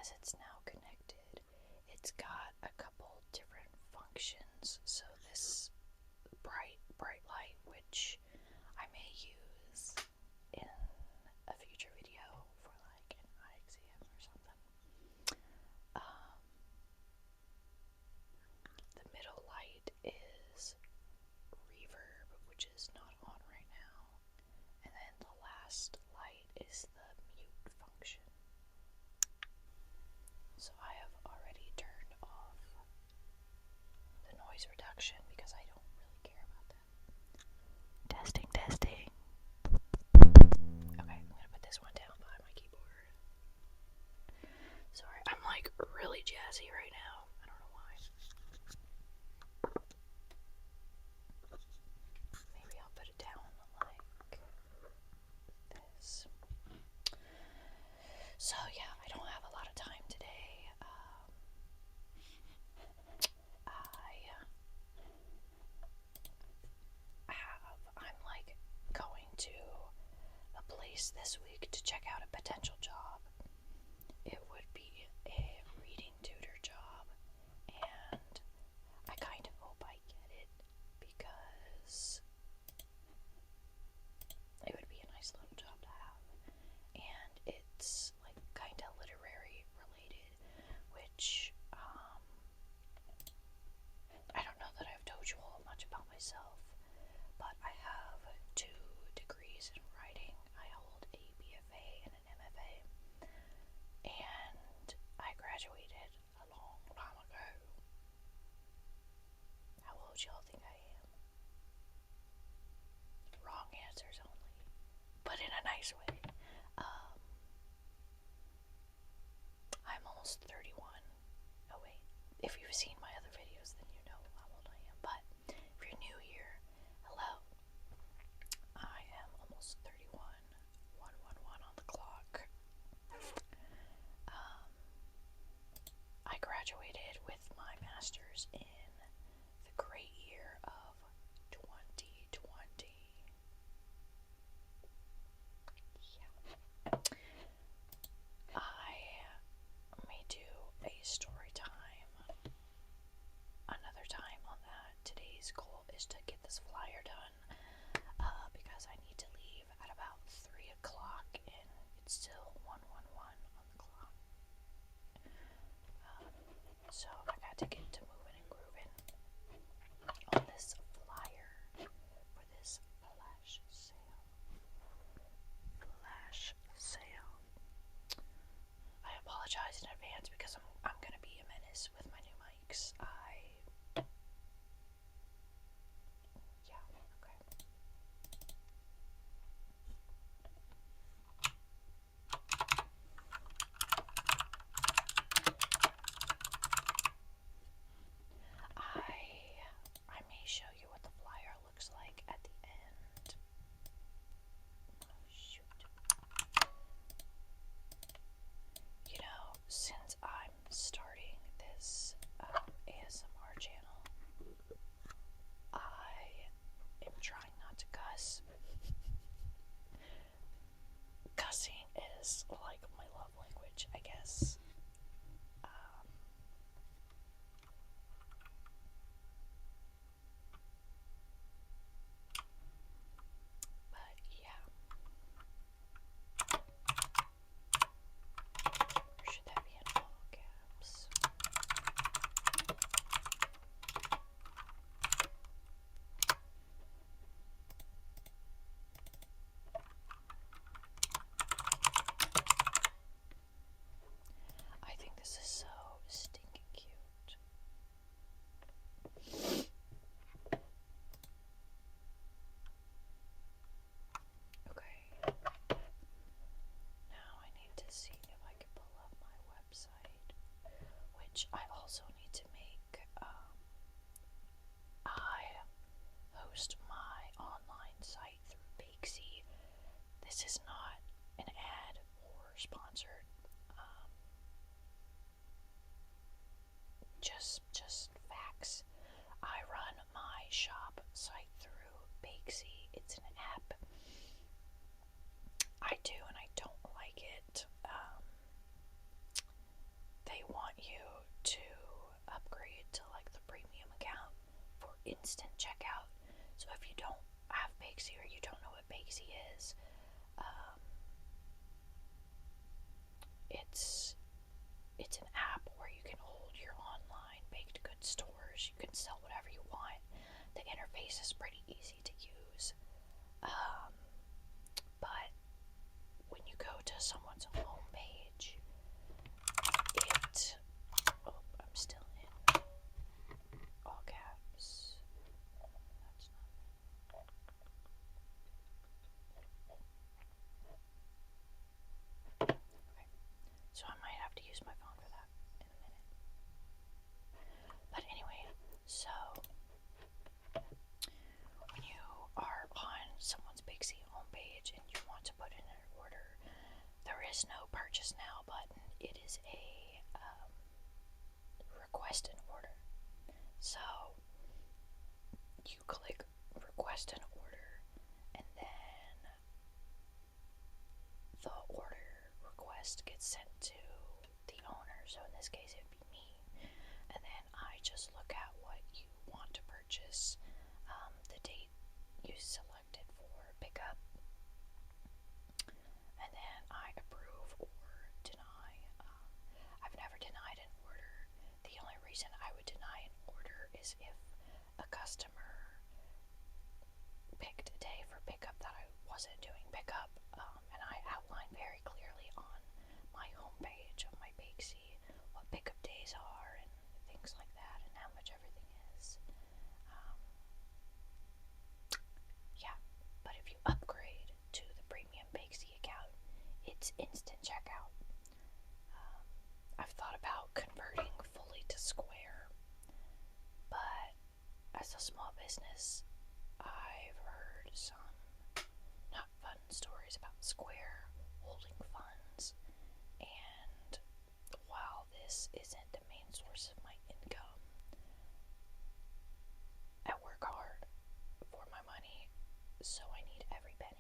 as it's now connected, it's got a couple different functions. So this bright light, which I may use in a future video for like an eye exam or something. The middle light is reverb, which is not on right now, and then the last light is the mute function. So I have already turned off the noise reduction because I don't really care about that. Testing. Okay, I'm gonna put this one down behind my keyboard. Sorry, I'm like really jazzy right now. I don't know why. Maybe I'll put it down like this. So yeah, I don't have a lot of time today. I'm like going to a place this week to check out a potential job. It would be a reading tutor job, and I kind of hope I get it because it would be a nice little job to have. And it's like kind of literary related, which I don't know that I've told you all much about myself, but I have 2 degrees in writing. I hold a BFA and an MFA, and I graduated a long time ago. How old y'all think I am? Wrong answers only, but in a nice way. I'm almost 31. Oh wait, if you've seen my other videos, then you know how old I am. But if you're new here, hello. I am almost 31. 111 on the clock. I graduated with my master's in the great year of 2020. Yeah. I may do a story time another time on that. Today's goal is to get this flyer done because I need to leave at about 3 o'clock and it's still 111 on the clock. So I got to get to moving and grooving on this flyer for this flash sale. I apologize in advance because I'm gonna be a menace with my new mics. Yeah, okay. I may show you what the flyer looks like at the end. Oh, shoot. You know, since I'm starting this ASMR channel, I am trying not to cuss. Cussing is like my love language, I guess. But yeah. Or should that be in all caps? I think this is so stinking cute. Okay. Now I need to see if I can pull up my website, which I also need to make. I host my online site through Bakesy. This is not an ad or sponsored. Just facts. I run my shop site through Bakesy. It's an app. I do and I don't like it. Bakesy is. It's an app where you can hold your online baked goods stores. You can sell whatever you want. The interface is pretty easy to use. But when you go to someone's homepage, I'm still in all caps. That's not. Okay. So I might have to use my phone for that in a minute. But anyway, so when you are on someone's Bakesy homepage and you want to put in an order, there is no purchase now button. It is a request an order. So you click request an order, and then the order request gets sent to the owner. So in this case, it'd be me. And then I just look at what you want to purchase, the date you selected for pickup, and then I approve or deny. I've never denied an order. The only reason I would deny an order is if a customer picked a day for pickup that I wasn't doing pickup, and I outline very clearly on my homepage of my Bakesy what pickup days are and things like that, and how much everything is. Yeah, but if you upgrade to the premium Bakesy account, it's instant checkout. I've thought about converting fully to Square, but as a small business, I've heard some not fun stories about Square holding funds, and while this isn't the main source of my income, I work hard for my money, so I need every penny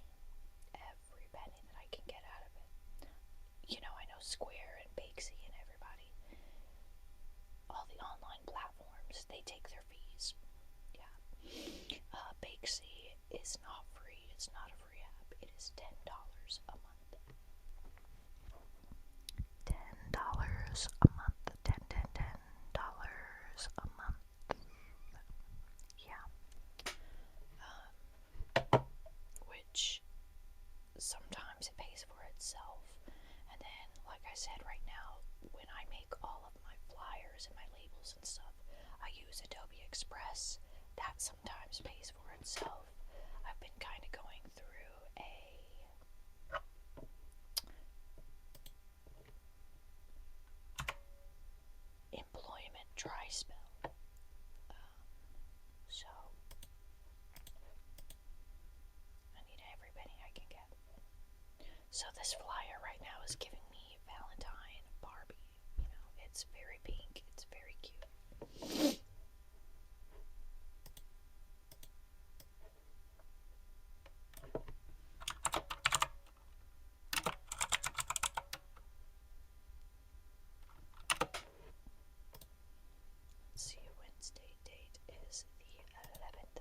that I can get out of it. You know, I know Square and Bakesy and everybody, all the online platforms, they take their fees. Yeah. Bakesy is not free. It's not a free app. It is $10 a month. $10 a month. $10 a month. Yeah. Which sometimes it pays for itself. And then, like I said, right now, when I make all of my flyers and my labels and stuff, I use Adobe Express. That sometimes pays for itself. I've been kind of going through a employment dry spell. So I need every penny I can get. So this flyer right now is giving me Valentine Barbie. You know, it's very pink. It's very cute. Let's see, Wednesday date is the 11th.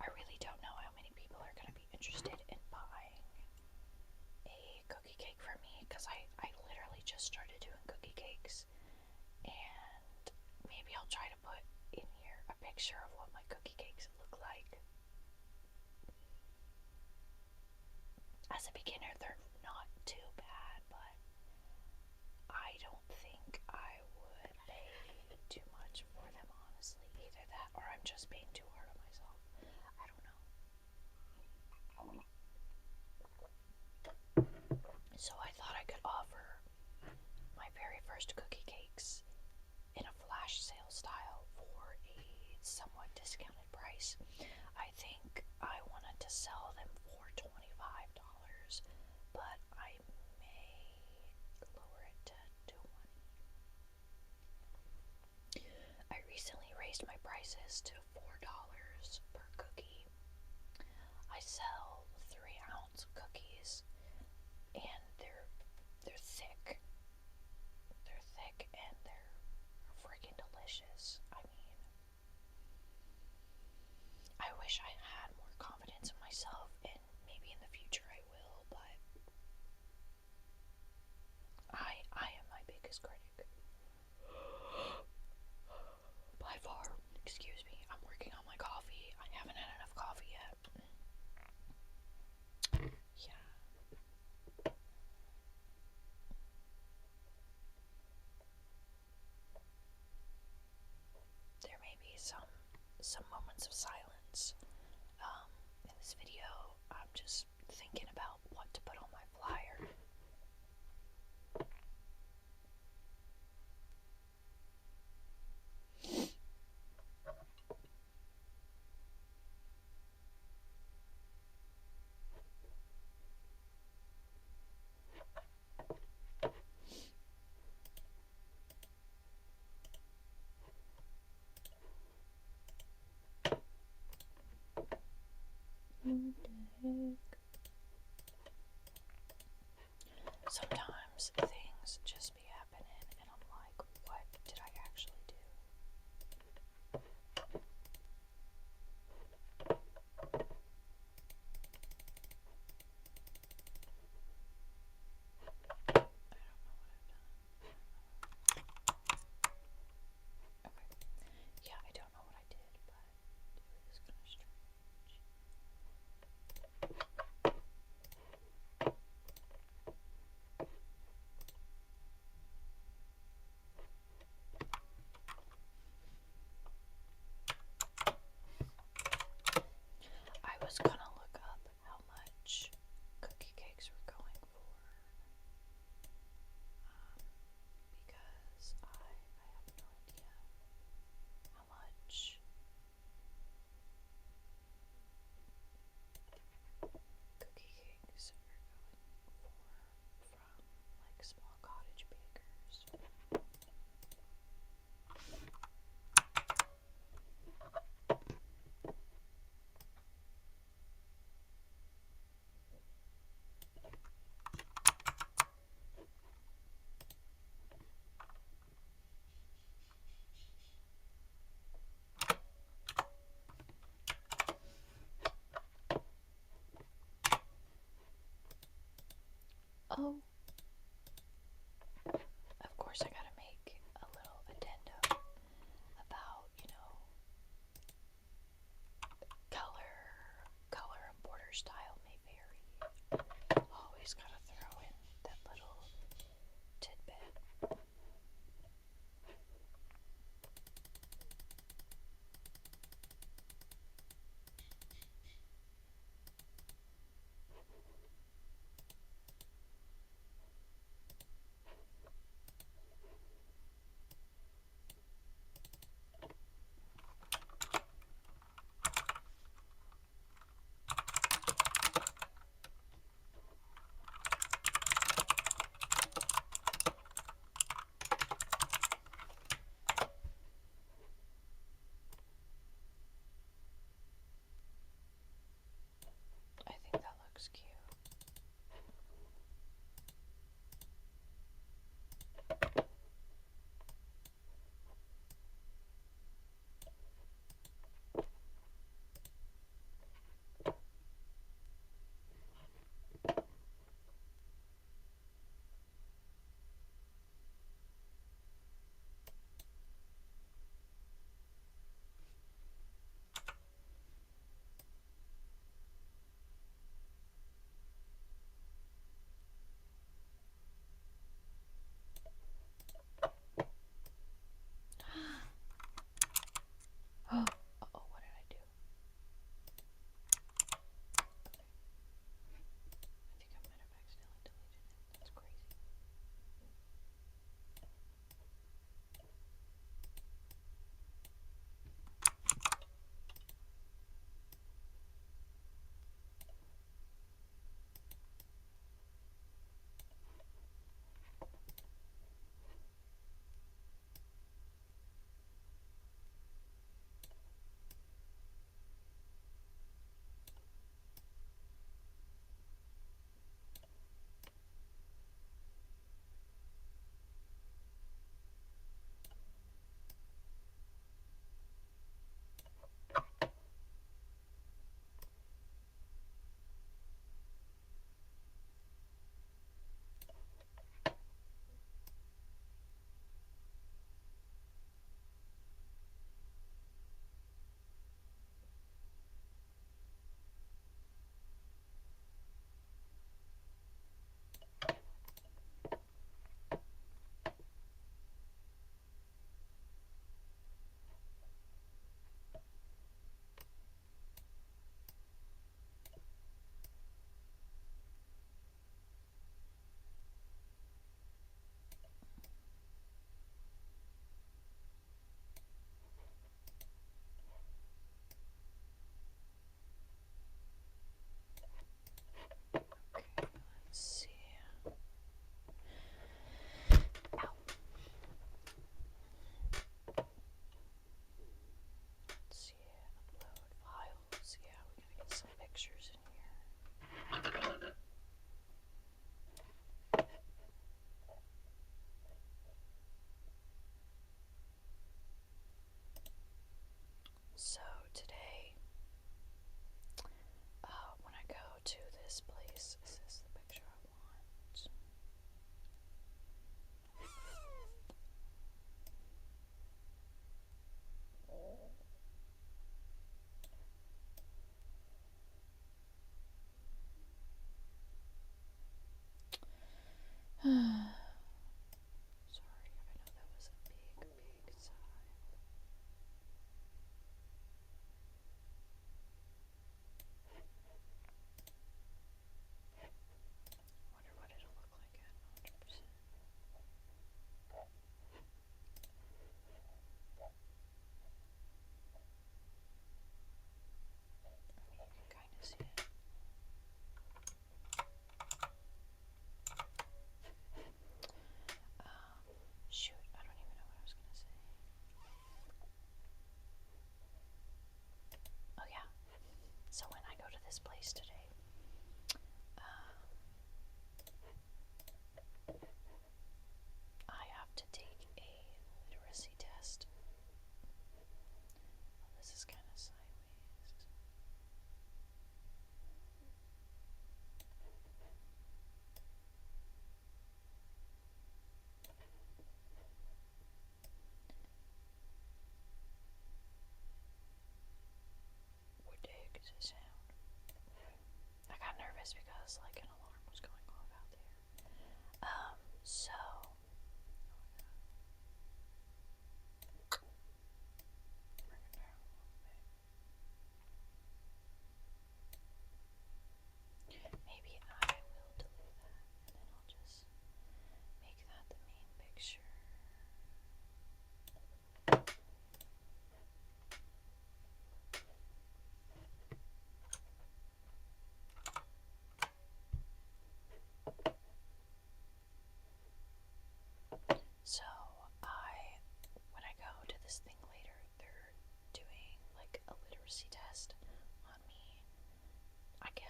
I really don't know how many people are going to be interested in buying a cookie cake from me, because I literally just started doing cookie cakes, and maybe I'll try to put in here a picture of what my cookie cakes look like. As a beginner, they're not too bad, but I don't think I would pay too much for them, honestly. Either that, or I'm just being too hard on myself. I don't know. So I thought I could offer my very first cookie cakes in a flash sale style for a somewhat discounted price. I think I wanted to sell them for $25, but I may lower it to 20. raised my prices to $4 per cookie. I sell 3-ounce cookies, and they're thick. They're thick and they're freaking delicious. I mean, I wish I had more confidence in myself, and maybe in the future I will, but I am my biggest critic. By far. Excuse me, I'm working on my coffee. I haven't had enough coffee yet. Yeah. There may be some moments of silence in this video. I'm just thinking about what to put on my flyer. What the heck?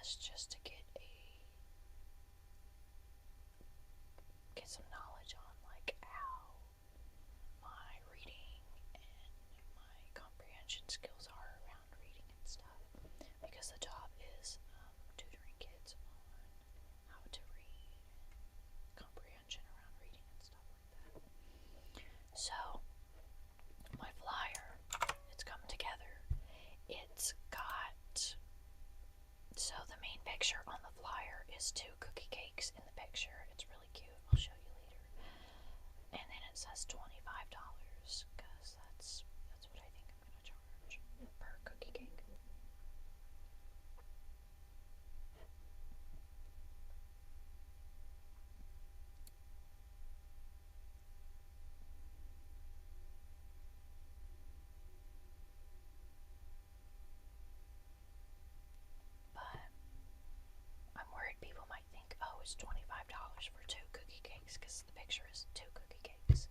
guess just to get some knowledge on like how my reading and my comprehension skills are around reading and stuff, because the job is tutoring kids on how to read, comprehension around reading and stuff like that. So my flyer, it's come together. It's got, so the main picture on the flyer is 2 cookie cakes in the picture. It's really cute. I'll show you later. And then it says $25 because that's what I think I'm gonna charge per cookie cake. But I'm worried people might think, oh, it's $25 for 2 cookie cakes, because the picture is 2 cookie cakes.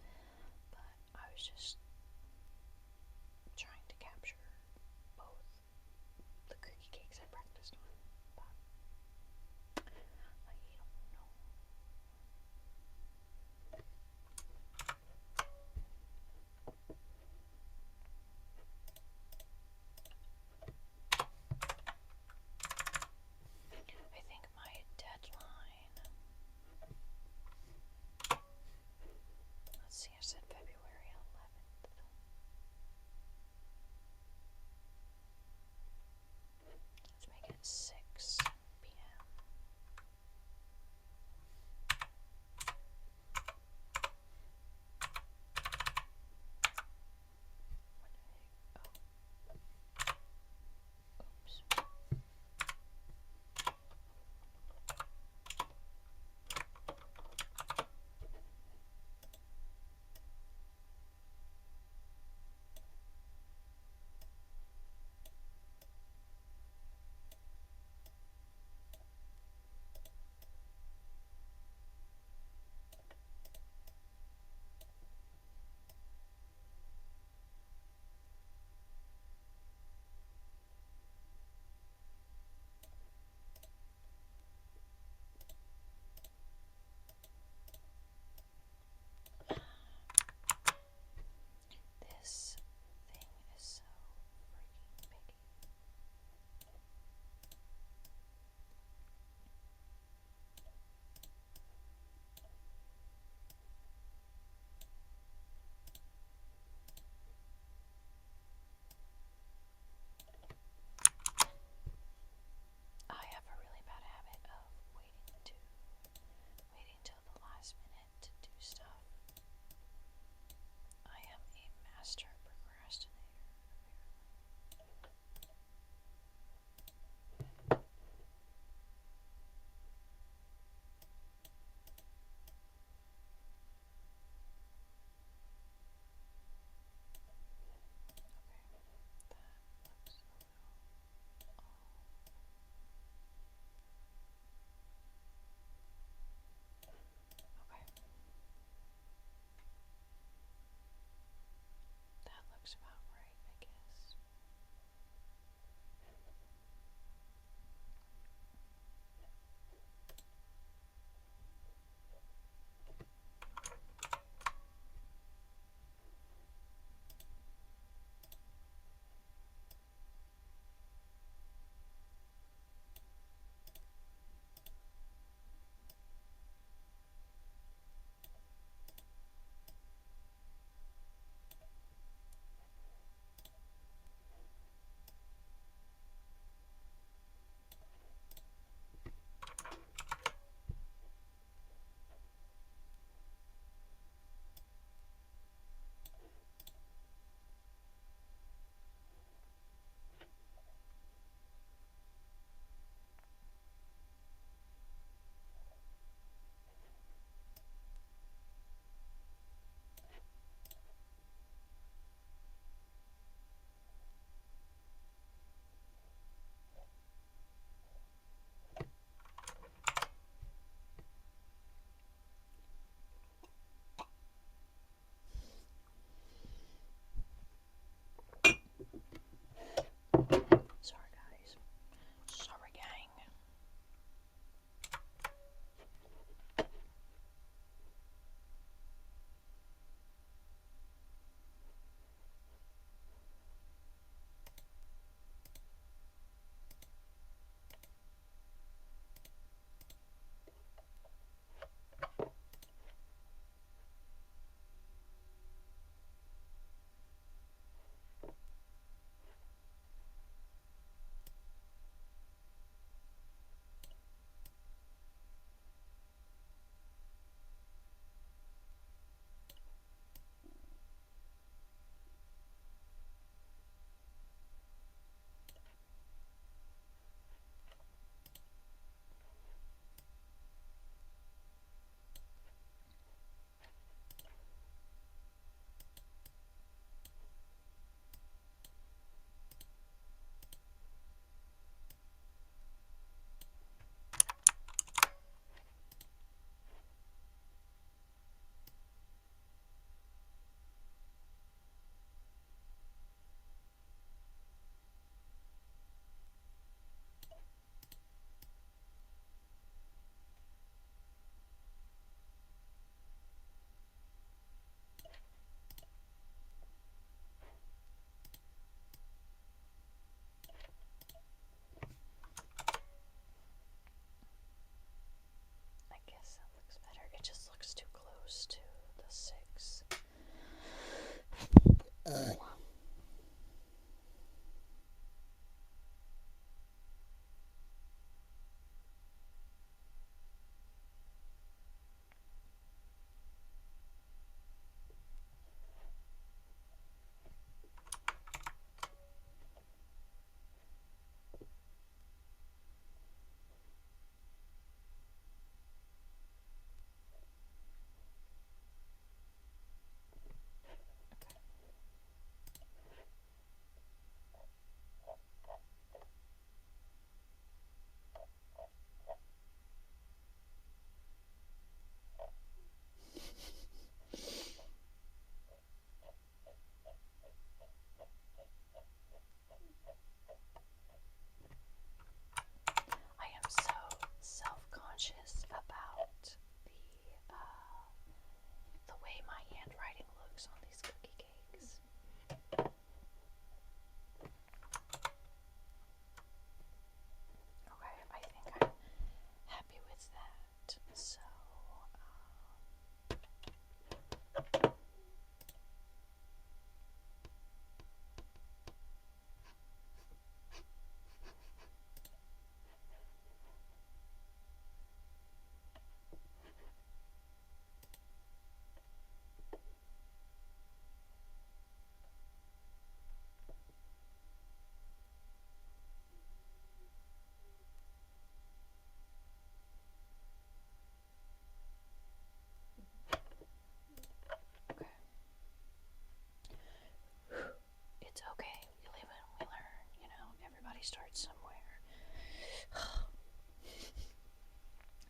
me start somewhere.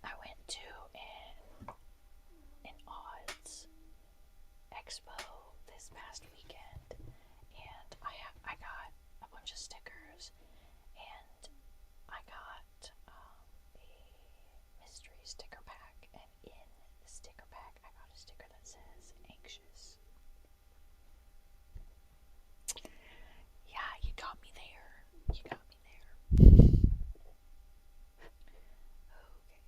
I went to an odds expo this past weekend, and I got a bunch of stickers, and I got a mystery sticker pack, and in the sticker pack I got a sticker that says anxious. Yeah, you got me there. You got me there. Okay.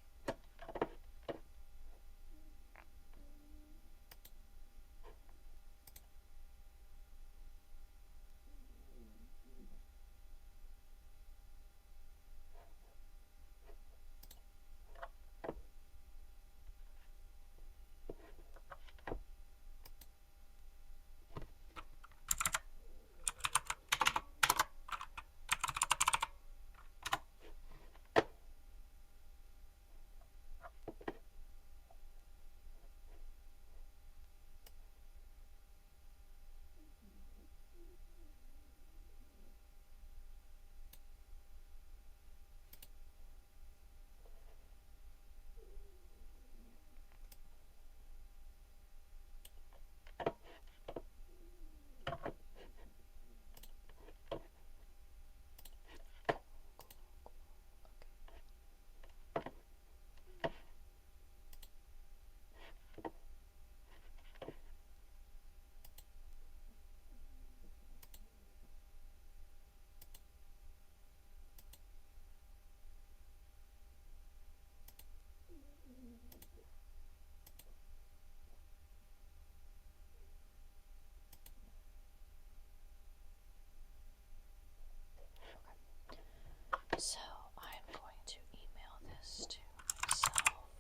So I'm going to email this to myself.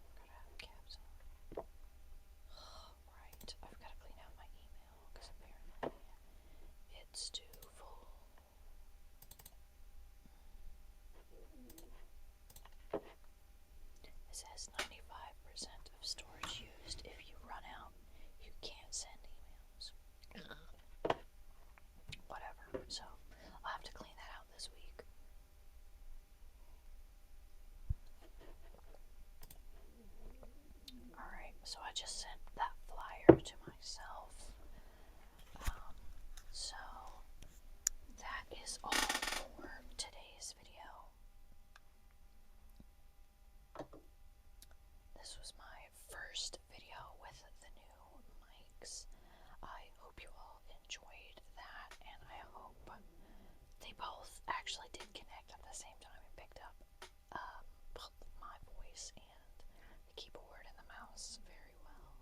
Gotta have caps on. Right, I've got to clean out my email because apparently it's too full. It says 95% of storage used. If you run out, you can't send emails. Whatever, so I'll have to clean that out this week. Alright, so I just sent that flyer to myself. So that is all for today's video. This was my first video with the new mics. I hope you all enjoyed that, and I hope they both actually did connect at the same time and picked up both my voice and the keyboard and the mouse very well.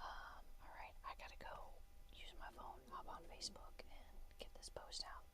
Alright, I gotta go use my phone, hop on Facebook, and get this post out.